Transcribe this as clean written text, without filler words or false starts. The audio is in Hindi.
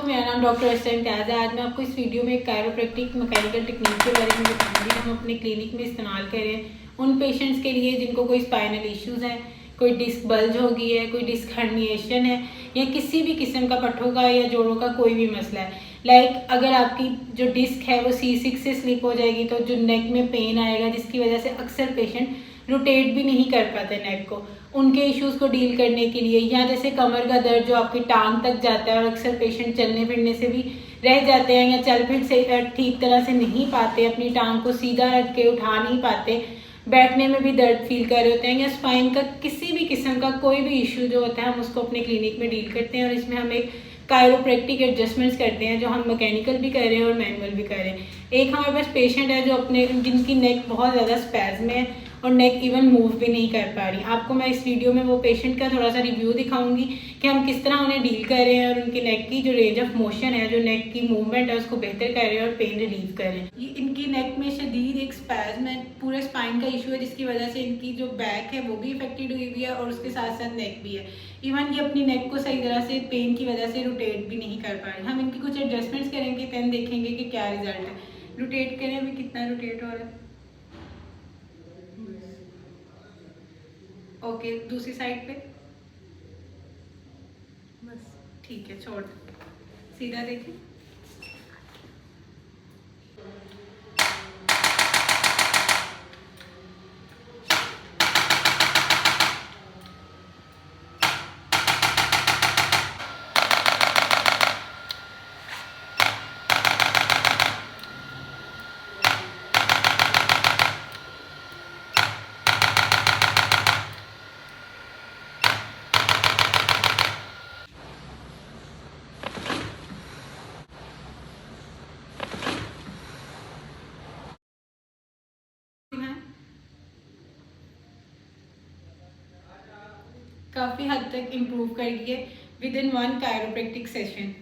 मेरा नाम डॉक्टर एस इम्तियाज़ है। आज मैं आपको इस वीडियो में एक कायरोप्रैक्टिक मैकेनिकल टेक्निक के बारे में बताऊंगी जो हम अपने क्लिनिक में इस्तेमाल करें उन पेशेंट्स के लिए जिनको कोई स्पाइनल इश्यूज़ हैं, कोई डिस्क बल्ज हो गई है, कोई डिस्क हर्निएशन है या किसी भी किस्म का पट्ठों का या जोड़ों का कोई भी मसला है। अगर आपकी जो डिस्क है वो C6 से स्लिप हो जाएगी तो जो नेक में पेन आएगा जिसकी वजह से अक्सर पेशेंट रोटेट भी नहीं कर पाते नेक को, उनके इश्यूज़ को डील करने के लिए, या जैसे कमर का दर्द जो आपकी टांग तक जाता है और अक्सर पेशेंट चलने फिरने से भी रह जाते हैं या चल फिर से ठीक तरह से नहीं पाते, अपनी टांग को सीधा रख के उठा नहीं पाते, बैठने में भी दर्द फील कर रहे होते हैं, या स्पाइन का किसी भी किस्म का कोई भी इशू जो होता है हम उसको अपने क्लिनिक में डील करते हैं। और इसमें हम एक कायरोप्रैक्टिक एडजस्टमेंट्स करते हैं जो हम मैकेनिकल भी कर रहे हैं और मैनुअल भी कर रहे हैं। एक हमारे पास पेशेंट है जो अपने जिनकी नेक बहुत ज़्यादा स्पैज़म है और नेक इवन मूव भी नहीं कर पा रही। आपको मैं इस वीडियो में वो पेशेंट का थोड़ा सा रिव्यू दिखाऊंगी कि हम किस तरह उन्हें डील कर रहे हैं और उनकी नेक की जो रेंज ऑफ मोशन है, जो नेक की मूवमेंट है उसको बेहतर कर रहे हैं और पेन रिलीव कर रहे हैं। ये इनकी नेक में शदीद एक स्पैज़म है, पूरे स्पाइन का इशू है जिसकी वजह से इनकी जो बैक है वो भी इफेक्टेड हुई हुई है और उसके साथ साथ नेक भी है। इवन ये अपनी नेक को सही तरह से पेन की वजह से रोटेट भी नहीं कर पा रही। हम इनकी कुछ एडजस्टमेंट्स करेंगे दैन देखेंगे कि क्या रिजल्ट है। रोटेट करें, अभी कितना रोटेट हो रहा है। ओके, दूसरी साइड पे बस ठीक है, छोड़ सीधा देखिए। काफ़ी हद तक इम्प्रूव करिए विद इन 1 कायरोप्रैक्टिक सेशन।